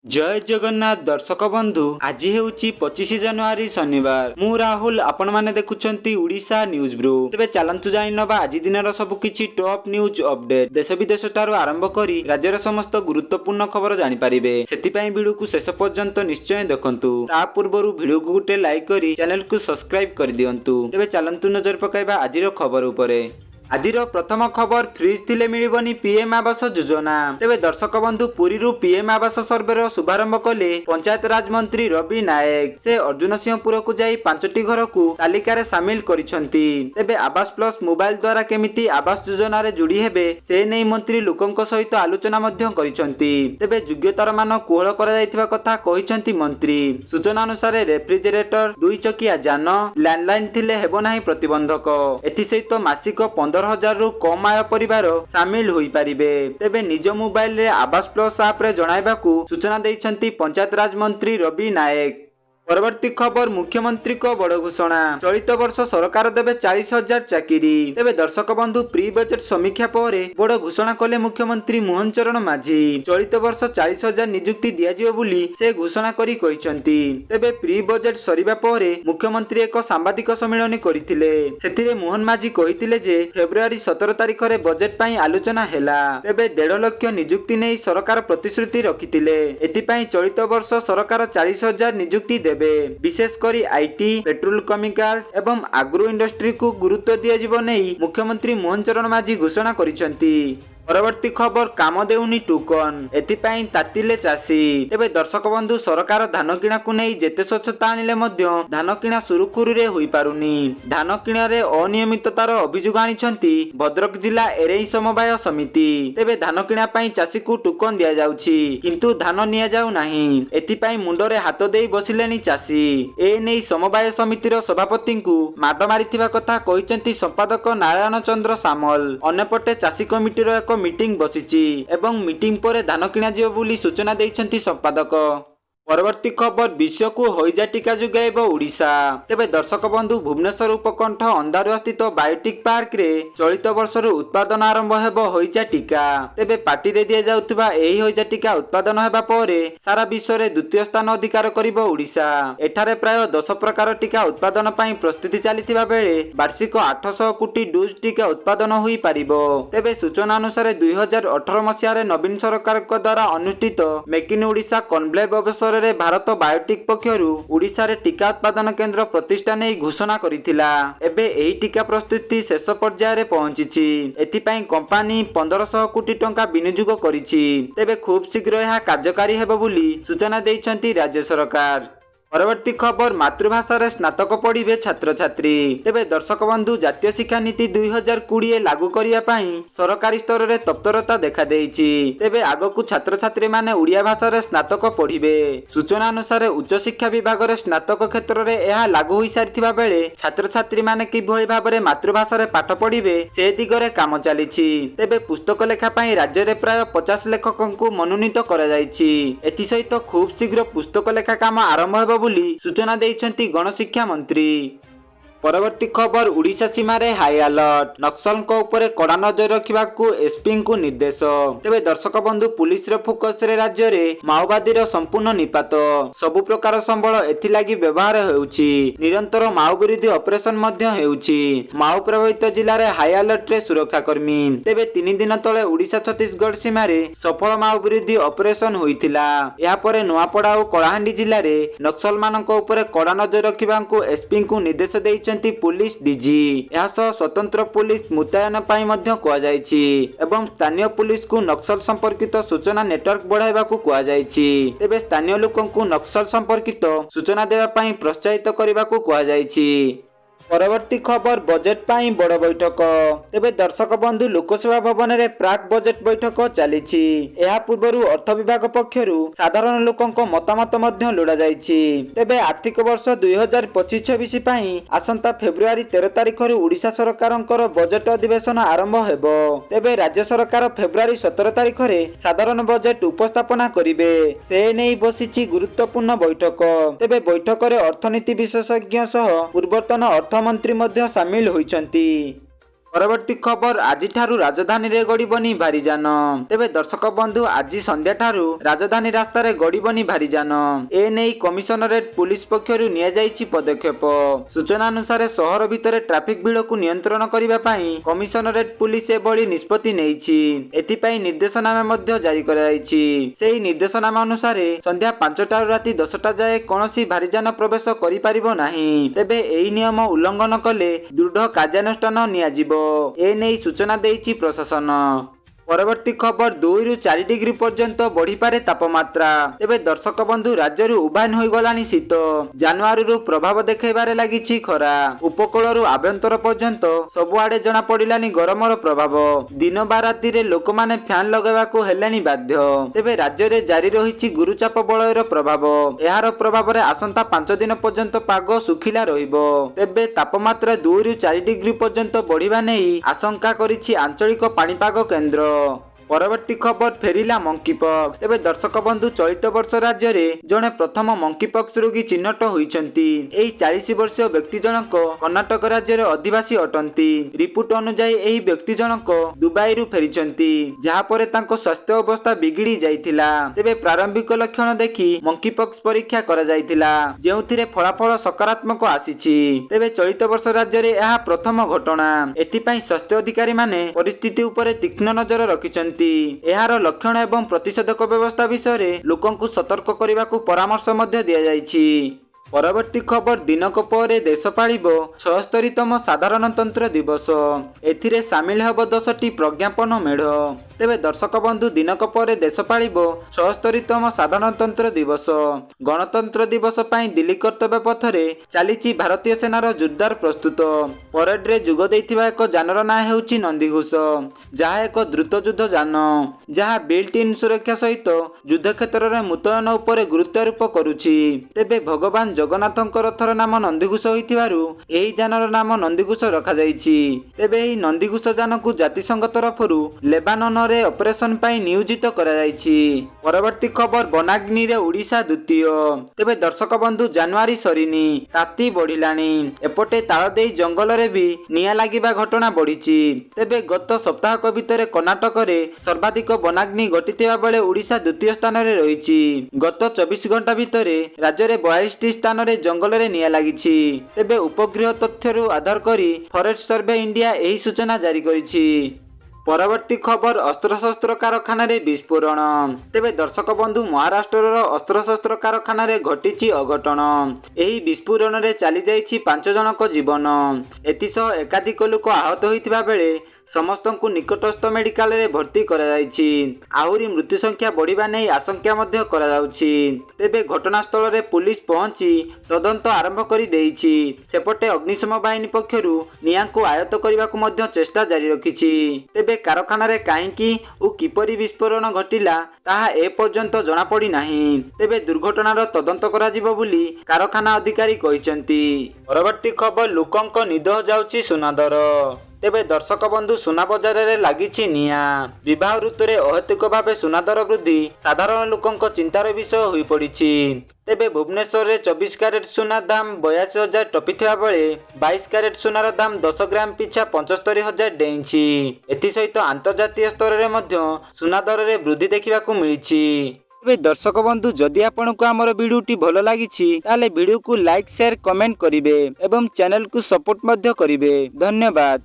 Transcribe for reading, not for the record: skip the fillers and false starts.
जय जगन्नाथ दर्शक बंधु आज हेउची 25 जनवरी शनिवार मु राहुल आपण माने देखुचंती उड़ीसा न्यूज ब्रो। तेबे चलंतु जानि नबा आज दिनर सब किछि टॉप न्यूज अपडेट देश विदेश तारो आरंभ करी राज्यर समस्त गुरुत्वपूर्ण खबर जानि पारिबे। सेति पई वीडियो को शेष पर्यंत निश्चय देखंतु। ता पूर्वरु वीडियो को गुटे लाइक करी चैनल को सब्सक्राइब कर दियंतु। तेबे चलंतु नजर पकाइबा आजिर खबर उपरे। आजिर प्रथम खबर फ्रिज थिले मिलिबनी पीएम आवास योजना। तेबे दर्शक बंधु पुरी रु पीएम आवास सर्वेर शुभारंभ कले पंचायत राज मंत्री रवि नायक। से अर्जुन सिंहपुर को जाई 5टी घर को तालिकार सामिल करिसंती। तेबे आवास प्लस मोबाइल द्वारा केमिति आवास योजना रे जोड़ी हेबे से नै मंत्री लोकंक सहित आलोचना मध्य करिसंती। तेबे योग्यतार मान कोहळ करा जायतिबा कथा कहिसंती मंत्री। सूचना अनुसार रेफ्रिजरेटर 2 चकिया जान लैंडलाइन थिले हेबो नाही प्रतिबंधक। एथि सहित मासिक 15,000 रु कम आय परिवार सामिल होई पारिबे। तेबे निज मोबाइल रे आवास प्लस ऐप रे जणाइबाकू सूचना दैछंती पंचायत राज मंत्री रवि नायक। परवर्ती खबर मुख्यमंत्री को बड़ घोषणा। चलित वर्ष सरकार देबे 40,000 चाकरी। तेबे दर्शक बंधु प्री बजेट समीक्षा पर बड़ घोषणा कले मुख्यमंत्री मोहन चरण माझी। चलित वर्ष 40,000 नियुक्ति दिया जिवो बोली से घोषणा करी कहिसंती। तेबे प्री बजेट सरीबा पर मुख्यमंत्री एक सांबादिक सम्मेलन करिथिले। सेथिरे मोहन माझी कहिथिले जे फेब्रुआरी 17 तारिख रे बजेट पई आलोचना हैला। तेबे 1.5 लाख नियुक्ति नै सरकार प्रतिश्रुति रखिथिले। एथि पई चलित वर्ष सरकार 40,000 नियुक्ति देबे। विशेष करी आईटी पेट्रोल केमिकल्स एवं आग्रो इंडस्ट्री को गुरुत्व दिया जिवो नै मुख्यमंत्री मोहन चरण माझी घोषणा करिसंती। परवर्ती खबर काम देउनी टोकन एथिपाई तातिले चासी। तेबे दर्शक बंधु सरकार धान किणा को नै जेते स्वच्छता आनिले मध्य धान किणा सुरुखुरु रे होई पारुनी। धान किणा रे अनियमिततार अभियोग आनिछंती भद्रक जिला एरेई समवाय समिति। तेबे धान किणा पई चासी को टोकन दिया जाउछि किंतु धान निया जाउ नाही। एथिपाई मुंडरे हाथ देई बसिलेनी चासी। ए नै समवाय समितिर सभापति को माड मारिथिबा कथा कहिसंती संपादक नारायण चंद्र सामल। अन्यपटे चासी कमिटीर एक मीटिंग बसिची एवं मीटिंग पर धान किणा जिवो बोली सूचना दैछंती संपादक। परवर्ती खबर विश्व को हईजा टीका जुगाइब ओडिशा। तेबे दर्शक बंधु भुवनेश्वर उपकंठ अंधारुआ स्थित बायोटिक पार्क रे चलित वर्ष उत्पादन आरंभ हेबो हईजा टीका। तेबे पार्टी रे दिया जाउतबा एही हईजा टीका उत्पादन हेबा परे सारा विश्व रे द्वितीय स्थान अधिकार करिबो ओडिशा। एठारे प्राय 10 प्रकार टीका उत्पादन पई प्रस्तुति चलिथिबा बेले वार्षिक 800 कोटी डोज टीका उत्पादन होई पारिबो। तेबे सूचना अनुसार 2018 मसिया रे नवीन सरकार को द्वारा अनुष्ठित मेक इन ओडिशा कॉन्क्लेव अवसर रे भारत बायोटिक पक्षरु ओडिशा रे टीका उत्पादन केंद्र प्रतिष्ठा नै घोषणा करिथिला। एबे एही टीका प्रस्तुति शेष पर्याय रे पहुंचीची। एथि पई कंपनी 1500 कोटी टंका विनियोग करिछि। तेबे खूब शीघ्र यह कार्यकारी हेबो बोली सूचना दैछंती राज्य सरकार। परवर्ती खबर मातृभाषा रे स्नातक पढ़िबे छात्र छात्री। तेबे दर्शक बंधु जातीय शिक्षा नीति 2020 लागू करिया पई सरकारी स्तर रे तत्परता देखा देइछि। तेबे आगो को छात्र छात्री माने उड़िया भाषा रे स्नातक पढ़िबे। सूचना अनुसार उच्च शिक्षा विभाग रे स्नातक क्षेत्र रे एहा लागू होई सारिथिबा बेले छात्र छात्री माने किभଳି भाबरे मातृभाषा रे पाठ पढ़िबे से दिगरे काम चलिछि। तेबे पुस्तक लेखा पई राज्य रे प्राय 50 लेखकन को मनोनीत करा जाइछि। एथि सहित खूब शीघ्र पुस्तक लेखा काम आरंभ हेबो बोली सूचना दैछंती गणशिक्षा मंत्री। परवर्ती खबर उड़ीसा सीमा रे हाई अलर्ट नक्सल को ऊपर कड़ा नजर रखिबा को एसपी को निर्देश। तेबे दर्शक बंधु पुलिस रे फोकस रे राज्य रे माओवादी रो संपूर्ण निपात सबु प्रकार संबल एथि लागि व्यवहार हेउछि। निरंतर माओ विरोधी ऑपरेशन मध्य हेउछि। माओ प्रभावित जिल्ला रे हाई अलर्ट रे सुरक्षा कर्मी। तेबे 3 दिन तळे उड़ीसा छत्तीसगढ़ सीमा रे सफल माओ विरोधी ऑपरेशन होइतिला। या परे नोआपड़ा और कलाहांडी जिल्ला रे नक्सल मानक ऊपर कड़ा नजर रखिबा को एसपी को निर्देश दै पुलिस डीजी। यह स्वतंत्र पुलिस मुतयन पाई मध्य कुआ जायछि एवं स्थानीय पुलिस को नक्सल संपर्कित सूचना नेटवर्क बढ़ाइबा को कुआ जायछि। तेबे स्थानीय लोकन को नक्सल संपर्कित सूचना देबा पाई प्रोत्साहित करबा को कुआ जायछि। परवर्ती खबर बजेट पाई बड़ बैठक। तेबे दर्शक बंधु लोकसभा भवन रे प्राक बजेट बैठक चलीछि। एहा पूर्वरु अर्थ विभाग पक्षरु साधारण लोकंक मतामत मध्य लोड़ा जायछि। तेबे आर्थिक वर्ष 2025-26 पाई आसंता फेब्रुआरी 13 तारिख रु ओडिशा सरकारंकर बजेट अधिवेशन आरंभ हेबो। तेबे राज्य सरकार फेब्रुआरी 17 तारिख रे साधारण बजेट उपस्थापना करिवे। से नै बसिछि गुरुत्वपूर्ण बैठक। तेबे बैठक रे अर्थनीति विशेषज्ञ सह पूर्वतन अर्थ मंत्री मध्य सामिल होइछंती। ପରବର୍ତ୍ତୀ ଖବର ଆଜିଠାରୁ ରାଜଧାନୀରେ ଗଡ଼ିବନି ଭାରିଯାନ। ତେବେ ଦର୍ଶକ ବନ୍ଧୁ ଆଜି ସନ୍ଧ୍ୟାଠାରୁ ରାଜଧାନୀ ରାସ୍ତାରେ ଗଡ଼ିବନି ଭାରିଯାନ। ଏ ନେଇ କମିଶନରେଟ୍ ପୁଲିସ ପକ୍ଷରୁ ନିଆଯାଇଛି ପଦକ୍ଷେପ। ସୂଚନା ଅନୁସାରେ ସହର ଭିତରେ ଟ୍ରାଫିକ ଭିଡ଼କୁ ନିୟନ୍ତ୍ରଣ କରିବା ପାଇଁ କମିଶନରେଟ୍ ପୁଲିସ ଏଭଳି ନିଷ୍ପତ୍ତି ନେଇଛି। ଏଥିପାଇଁ ନିର୍ଦ୍ଦେଶନାମା ମଧ୍ୟ ଜାରି କରାଯାଇଛି। ସେହି ନିର୍ଦ୍ଦେଶନାମା ଅନୁସାରେ ସନ୍ଧ୍ୟା 5ଟାରୁ ରାତି 10ଟା ଯାଏ କୌଣସି ଭାରିଯାନ ପ୍ରବେଶ କରିପାରିବ ନାହିଁ। ତେବେ ଏହି ନିୟମ ଉଲ୍ଲଂଘନ କଲେ ଦୃଢ଼ କାର୍ଯ୍ୟାନୁଷ୍ଠାନ ନିଆଯିବ। ଏ ନେଇ ସୂଚନା ଦେଇଛି ପ୍ରଶାସନ। ପରବର୍ତ୍ତୀ ଖବର 2ରୁ 4 ଡିଗ୍ରୀ ପର୍ଯ୍ୟନ୍ତ ବଢିପାରେ ତାପମାତ୍ରା। ତେବେ ଦର୍ଶକ ବନ୍ଧୁ ରାଜ୍ୟରୁ ଉଭାନ ହୋଇଗଲାଣି ଶୀତ। ଜାନୁଆରୀରୁ ପ୍ରଭାବ ଦେଖାଇବାରେ ଲାଗିଛି ଖରା। ଉପକୂଳରୁ ଆଭ୍ୟନ୍ତର ପର୍ଯ୍ୟନ୍ତ ସବୁଆଡେ ଜଣା ପଡିଲାନି ଗରମର ପ୍ରଭାବ। ଦିନ ବା ରାତିରେ ଲୋକମାନେ ଫ୍ୟାନ ଲଗାଇବାକୁ ହେଲେଣି ବାଧ୍ୟ। ତେବେ ରାଜ୍ୟରେ ଜାରି ରହିଛି ଗୁରୁଚାପ ବଳୟର ପ୍ରଭାବ। ଏହାର ପ୍ରଭାବରେ ଆସନ୍ତା 5 ଦିନ ପର୍ଯ୍ୟନ୍ତ ପାଗ ଶୁଖିଲା ରହିବ। ତେବେ ତାପମାତ୍ରା 2ରୁ 4 ଡିଗ୍ରୀ ପର୍ଯ୍ୟନ୍ତ ବଢିବା ନେଇ ଆଶଙ୍କା କରିଛି ଆଞ୍ଚଳିକ ପାଣିପାଗ କେନ୍ଦ୍ର। ପରବର୍ତ୍ତୀ ଖବର ଫେରିଲା ମଙ୍କିପକ୍ସ। ତେବେ ଦର୍ଶକ ବନ୍ଧୁ ଚଳିତ ବର୍ଷ ରାଜ୍ୟରେ ଜଣେ ପ୍ରଥମ ମଙ୍କିପକ୍ସ ରୋଗୀ ଚିହ୍ନଟ ହୋଇଛନ୍ତି। ଏହି 40 ବର୍ଷୀୟ ବ୍ୟକ୍ତି ଜଣକ କର୍ଣ୍ଣାଟକ ରାଜ୍ୟର ଅଧିବାସୀ ଅଟନ୍ତି। ରିପୋର୍ଟ ଅନୁଯାୟୀ ଏହି ବ୍ୟକ୍ତି ଜଣକ ଦୁବାଇରୁ ଫେରିଛନ୍ତି, ଯାହାପରେ ତାଙ୍କ ସ୍ୱାସ୍ଥ୍ୟ ଅବସ୍ଥା ବିଗିଡି ଯାଇଥିଲା। ତେବେ ପ୍ରାରମ୍ଭିକ ଲକ୍ଷଣ ଦେଖି ମଙ୍କିପକ୍ସ ପରୀକ୍ଷା କରାଯାଇଥିଲା, ଯେଉଁଥିରେ ଫଳାଫଳ ସକାରାତ୍ମକ ଆସିଛି। ତେବେ ଚଳିତ ବର୍ଷ ରାଜ୍ୟରେ ଏହା ପ୍ରଥମ ଘଟଣା। ଏଥିପାଇଁ ସ୍ୱାସ୍ଥ୍ୟ ଅଧିକାରୀମାନେ ପରିସ୍ଥିତି ଉପରେ ତୀକ୍ଷ୍ଣ ନଜର ରଖିଛନ୍ତି। ଏହାର ଲକ୍ଷଣ ଏବଂ ପ୍ରତିଷେଧକ ବ୍ୟବସ୍ଥା ବିଷୟରେ ଲୋକଙ୍କୁ ସତର୍କ କରିବାକୁ ପରାମର୍ଶ ମଧ୍ୟ ଦିଆଯାଇଛି। ପରବର୍ତ୍ତୀ ଖବର ଦିନକ ପରେ ଦେଶ ପାଳିବ 76ତମ ସାଧାରଣତନ୍ତ୍ର ଦିବସ। ଏଥିରେ ସାମିଲ ହେବ 10ଟି ପ୍ରଜ୍ଞାପନ ମେଢ଼। ତେବେ ଦର୍ଶକ ବନ୍ଧୁ ଦିନକ ପରେ ଦେଶ ପାଳିବ 76ତମ ସାଧାରଣତନ୍ତ୍ର ଦିବସ। ଗଣତନ୍ତ୍ର ଦିବସ ପାଇଁ ଦିଲ୍ଲୀ କର୍ତ୍ତବ୍ୟ ପଥରେ ଚାଲିଛି ଭାରତୀୟ ସେନାର ଜୋରଦାର ପ୍ରସ୍ତୁତ। ପରେଡରେ ଯୋଗ ଦେଇଥିବା ଏକ ଯାନର ନାଁ ହେଉଛି ନନ୍ଦିଘୋଷ, ଯାହା ଏକ ଦ୍ରୁତ ଯୁଦ୍ଧ ଯାନ, ଯାହା ବିଲ୍ଟ ଇନ୍ ସୁରକ୍ଷା ସହିତ ଯୁଦ୍ଧ କ୍ଷେତ୍ରରେ ମୁତୟନ ଉପରେ ଗୁରୁତ୍ୱାରୋପ କରୁଛି। ତେବେ ଭଗବାନ ଜଗନ୍ନାଥଙ୍କ ରଥର ନାମ ନନ୍ଦିଘୋଷ ହୋଇଥିବାରୁ ଏହି ଯାନର ନାମ ନନ୍ଦିଘୋଷ ରଖାଯାଇଛି। ତେବେ ଏହି ନନ୍ଦିଘୋଷ ଯାନକୁ ଜାତିସଂଘ ତରଫରୁ ଲେବାନନରେ ଅପରେସନ ପାଇଁ ନିୟୋଜିତ କରାଯାଇଛି। ପରବର୍ତ୍ତୀ ଖବର ବନାଗ୍ନିରେ ଓଡ଼ିଶା ଦ୍ୱିତୀୟ। ତେବେ ଦର୍ଶକ ବନ୍ଧୁ ଜାନୁଆରୀ ସରିନି, ତାତି ବଢିଲାଣି। ଏପଟେ ତାଳଦେଇ ଜଙ୍ଗଲରେ ବି ନିଆଁ ଲାଗିବା ଘଟଣା ବଢିଛି। ତେବେ ଗତ ସପ୍ତାହକ ଭିତରେ କର୍ଣ୍ଣାଟକରେ ସର୍ବାଧିକ ବନାଗ୍ନି ଘଟିଥିବା ବେଳେ ଓଡ଼ିଶା ଦ୍ୱିତୀୟ ସ୍ଥାନରେ ରହିଛି। ଗତ 24 ଘଣ୍ଟା ଭିତରେ ରାଜ୍ୟରେ 42ଟି ସ୍ଥାନରେ ଜଙ୍ଗଲରେ ନିଆଁ ଲାଗିଛି। ତେବେ ଉପଗ୍ରହ ତଥ୍ୟରୁ ଆଧାର କରି ଫରେଷ୍ଟ ସର୍ଭେ ଇଣ୍ଡିଆ ଏହି ସୂଚନା ଜାରି କରିଛି। ପରବର୍ତ୍ତୀ ଖବର ଅସ୍ତ୍ରଶସ୍ତ୍ର କାରଖାନାରେ ବିସ୍ଫୋରଣ। ତେବେ ଦର୍ଶକ ବନ୍ଧୁ ମହାରାଷ୍ଟ୍ରର ଅସ୍ତ୍ରଶସ୍ତ୍ର କାରଖାନାରେ ଘଟିଛି ଅଘଟଣ। ଏହି ବିସ୍ଫୋରଣରେ ଚାଲିଯାଇଛି 5 ଜଣଙ୍କ ଜୀବନ। ଏଥିସହ ଏକାଧିକ ଲୋକ ଆହତ ହୋଇଥିବା ବେଳେ ସମସ୍ତଙ୍କୁ ନିକଟସ୍ଥ ମେଡିକାଲରେ ଭର୍ତ୍ତି କରାଯାଇଛି। ଆହୁରି ମୃତ୍ୟୁ ସଂଖ୍ୟା ବଢିବା ନେଇ ଆଶଙ୍କା ମଧ୍ୟ କରାଯାଉଛି। ତେବେ ଘଟଣାସ୍ଥଳରେ ପୁଲିସ ପହଞ୍ଚି ତଦନ୍ତ ଆରମ୍ଭ କରି ଦେଇଛି। ସେପଟେ ଅଗ୍ନିଶମ ବାହିନୀ ପକ୍ଷରୁ ନିଆଁକୁ ଆୟତ୍ତ କରିବାକୁ ମଧ୍ୟ ଚେଷ୍ଟା ଜାରି ରଖିଛି। ତେବେ କାରଖାନାରେ କାହିଁକି ଓ କିପରି ବିସ୍ଫୋରଣ ଘଟିଲା ତାହା ଏପର୍ଯ୍ୟନ୍ତ ଜଣାପଡ଼ି ନାହିଁ। ତେବେ ଦୁର୍ଘଟଣାର ତଦନ୍ତ କରାଯିବ ବୋଲି କାରଖାନା ଅଧିକାରୀ କହିଛନ୍ତି। ପରବର୍ତ୍ତୀ ଖବର ଲୋକଙ୍କ ନିଦ ଯାଉଛି ସୁନା ଦର। ତେବେ ଦର୍ଶକ ବନ୍ଧୁ ସୁନା ବଜାରରେ ଲାଗିଛି ନିଆଁ। ବିବାହ ଋତୁରେ ଅହେତୁକ ଭାବେ ସୁନା ଦର ବୃଦ୍ଧି ସାଧାରଣ ଲୋକଙ୍କ ଚିନ୍ତାର ବିଷୟ ହୋଇପଡ଼ିଛି। ତେବେ ଭୁବନେଶ୍ୱରରେ 24 କ୍ୟାରେଟ ସୁନା ଦାମ 82,000 ଟପିଥିବା ବେଳେ 22 କ୍ୟାରେଟ ସୁନାର ଦାମ 10 ଗ୍ରାମ ପିଛା 75,000 ଡେଇଁଛି। ଏଥିସହିତ ଆନ୍ତର୍ଜାତୀୟ ସ୍ତରରେ ମଧ୍ୟ ସୁନା ଦରରେ ବୃଦ୍ଧି ଦେଖିବାକୁ ମିଳିଛି। ତେବେ ଦର୍ଶକ ବନ୍ଧୁ ଯଦି ଆପଣଙ୍କୁ ଆମର ଭିଡ଼ିଓଟି ଭଲ ଲାଗିଛି ତାହେଲେ ଭିଡ଼ିଓକୁ ଲାଇକ୍, ସେୟାର, କମେଣ୍ଟ କରିବେ ଏବଂ ଚ୍ୟାନେଲକୁ ସପୋର୍ଟ ମଧ୍ୟ କରିବେ। ଧନ୍ୟବାଦ।